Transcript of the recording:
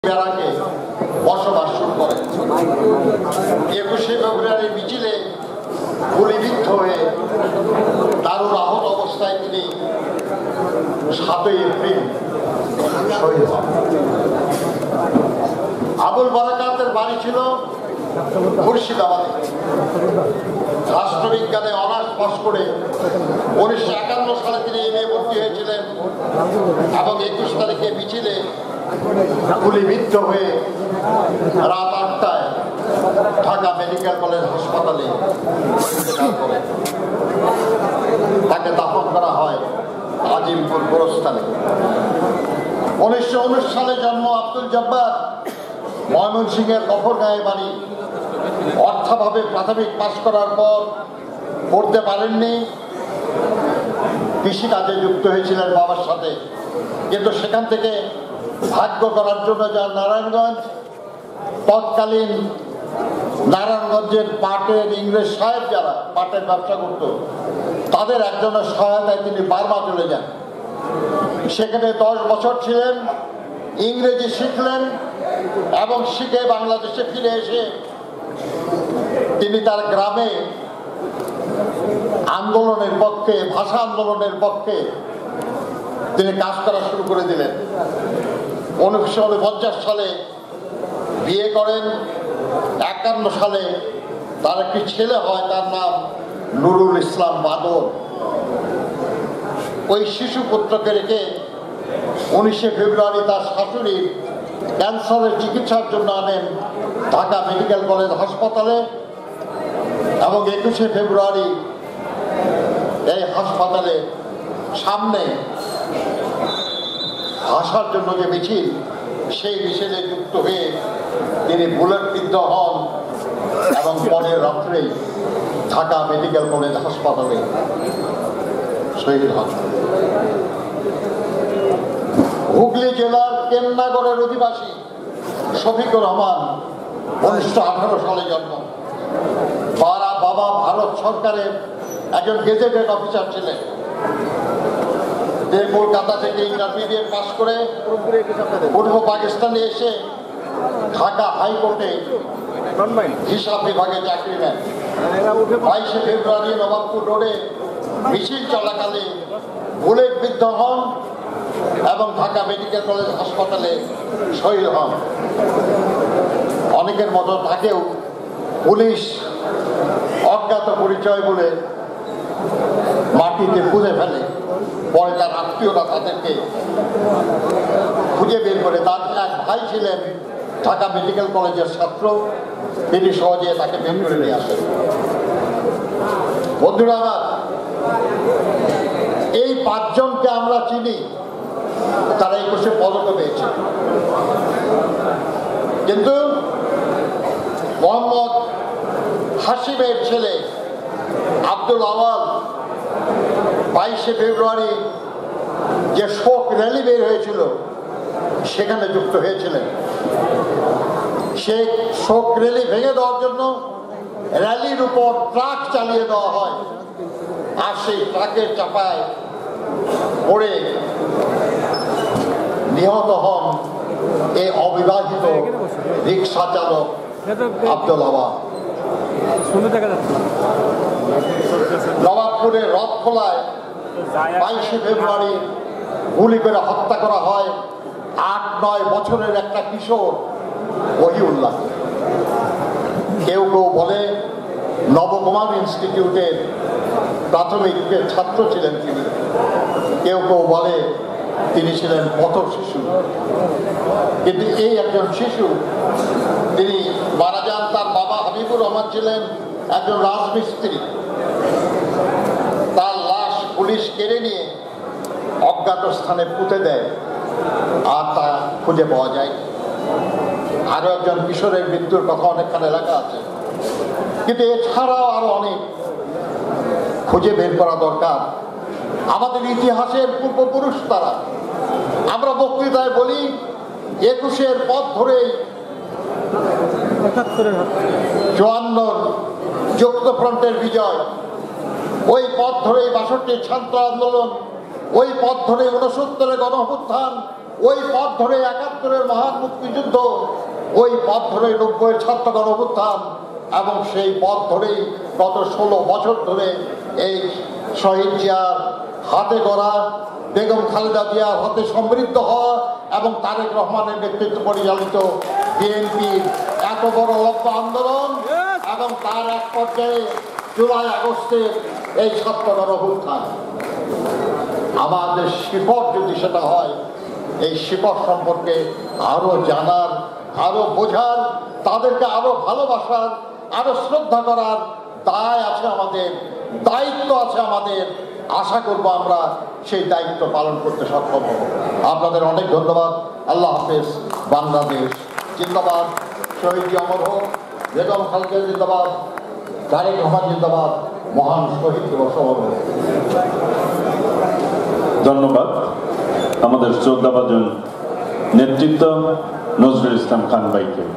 ব্যারাকে বসবাস শুরু করেন। 21শে ফেব্রুয়ারি মিছিলে গুলিবিদ্ধ হয়ে দারুণ আহত অবস্থায় তিনি 7ই এপ্রিল শহীদ হন। আবুল বারাকাতের বাড়ি ছিল মুর্শিদাবাদে। রাষ্ট্রবিজ্ঞানে অনার্স পাস করে 1951 সালে তিনি এমএ ভর্তি হয়েছিলেন এবং 21 তারিখে মিছিলে গুলিবিদ্ধ হয়ে রাত 8টায় ঢাকা মেডিকেল কলেজ হাসপাতালে তাকে দাফন করা হয় আজিমপুর গোরস্থানে। 1919 সালে জন্ম আব্দুল জব্বার, ময়মনসিংহের গফরগাঁয়ে বাড়ি। অর্থাভাবে প্রাথমিক পাস করার পর পড়তে পারেননি, কৃষিকাজে যুক্ত হয়েছিলেন বাবার সাথে, কিন্তু সেখান থেকে ভাগ্য করার জন্য যান নারায়ণগঞ্জ। তৎকালীন নারায়ণগঞ্জের পাটের ইংরেজ সাহেব যারা পাটের ব্যবসা করত, তাদের একজনের সহায়তায় তিনি বার্মা চলে যান। সেখানে 10 বছর ছিলেন, ইংরেজি শিখলেন এবং শিখে বাংলাদেশে ফিরে এসে তিনি তার গ্রামে আন্দোলনের পক্ষে, ভাষা আন্দোলনের পক্ষে তিনি কাজ করা শুরু করে দিলেন। 1949 সালে বিয়ে করেন। 51 সালে তার একটি ছেলে হয়, তার নাম নুরুল ইসলাম বাদল। ওই শিশু পুত্রকে রেখে 19শে ফেব্রুয়ারি তার শাশুড়ির ক্যান্সারের চিকিৎসার জন্য আনেন ঢাকা মেডিকেল কলেজ হাসপাতালে এবং 21শে ফেব্রুয়ারি এই হাসপাতালে সামনে আসার জন্য যে মিছিল, সেই মিছিলে যুক্ত হয়ে তিনি বুলেটবিদ্ধ হন এবং পরের রাত্রেই ঢাকা মেডিকেল কলেজ হাসপাতালে শহীদ হন। হুগলি জেলার কেন্নাগড়ের অধিবাসী শফিকুর রহমান, 1918 সালে জন্ম। বাবা ভারত সরকারের একজন গেজেটেড অফিসার ছিলেন। যে কলকাতা থেকে ইন্টারমিডিয়েট পাস করে পূর্ব পাকিস্তানে এসে ঢাকা হাইকোর্টে হিসাব বিভাগে চাকরি নেন। 22শে ফেব্রুয়ারি নবাবপুর রোডে মিছিল চলাকালে বুলেটবিদ্ধ হন এবং ঢাকা মেডিকেল কলেজ হাসপাতালে শহীদ হন। অনেকের মতো তাকেও পুলিশ অজ্ঞাত পরিচয় বলে মাটিতে পুঁতে ফেলে। পরে তার আত্মীয়রা তাদেরকে খুঁজে বের করে। তার এক ভাই ছিলেন ঢাকা মেডিকেল কলেজের ছাত্র, তিনি সহজে তাকে বের করে নিয়ে আসেন। বন্ধুরা আমার, এই 5 জনকে আমরা চিনি, তারা 21শে পদক পেয়েছে। কিন্তু মোহাম্মদ হাসিমের ছেলে আব্দুল আওয়াল 22শে ফেব্রুয়ারি যে শোক র্যালি বের হয়েছিল সেখানে যুক্ত হয়েছিলেন। সেই শোক র্যালি ভেঙে দেওয়ার জন্য র্যালির উপর ট্রাক চালিয়ে দেওয়া হয়, আর সেই ট্রাকের চাপায় পড়ে নিহত হন এই অবিবাহিত রিক্সা চালক আব্দুল আওয়াল। নবাবপুরের রথখোলায় 22শে ফেব্রুয়ারি গুলি করে হত্যা করা হয় 8-9 বছরের একটা কিশোর ওহিউল্লাহ। কেউ কেউ বলে নবকুমার ইনস্টিটিউটের প্রাথমিক ছাত্র ছিলেন তিনি, কেউ কেউ বলে তিনি ছিলেন পথ শিশু। কিন্তু এই একজন শিশু, তিনি মারা যান। তার বাবা হাবিবুর রহমান ছিলেন একজন রাজমিস্ত্রি। তার লাশ পুলিশ কেড়ে নিয়ে অজ্ঞাত স্থানে পুঁতে দেয়, আর তা খুঁজে পাওয়া যায়। আরো একজন কিশোরের মৃত্যুর কথা অনেকখানে লেখা আছে, কিন্তু এছাড়াও আরো অনেক খুঁজে বের করা দরকার। আমাদের ইতিহাসের পূর্বপুরুষ তারা। আমরা বক্তৃতায় বলি 21-এর পথ ধরেই 54 যুক্তফ্রন্টের বিজয়, ওই পথ ধরেই 62 ছাত্র আন্দোলন, ওই পথ ধরে 69 গণ অভ্যুত্থান, ওই পথ ধরে ৭১-এর মহান মুক্তিযুদ্ধ, ওই পথ ধরে ৯০-এর ছাত্র গণঅভ্যুত্থান, এবং সেই পথ ধরেই গত ১৬ বছর ধরে এই শহীদ জিয়ার হাতে গড়া, বেগম খালেদা জিয়ার হাতে সমৃদ্ধ হওয়া এবং তারেক রহমানের নেতৃত্ব পরিচালিত বিএনপির এত বড় লম্বা আন্দোলন এবং তার এক পর্যায়ে জুলাই আগস্টের এই ছাত্র গণঅভ্যুত্থান। আমাদের শিকড় যদি সেটা হয়, এই শিকড় সম্পর্কে আরো জানার, আরো বোঝার, তাদেরকে আরো ভালোবাসার, আরো শ্রদ্ধা করার দায় আছে আমাদের, দায়িত্ব আছে আমাদের। আশা করব আমরা সেই দায়িত্ব পালন করতে সক্ষম হব। আপনাদের অনেক ধন্যবাদ। আল্লাহ হাফেজ। বাংলাদেশ জিন্দাবাদ। শহীদ অমর হোক। বেগম খালেদা জিন্দাবাদ। তারেক রহমান জিন্দাবাদ। মহান শহীদ দিবস অমর হোক। ধন্যবাদ আমাদের শ্রদ্ধাভাজন নেতৃত্ব নজরুল ইসলাম খান ভাইকে।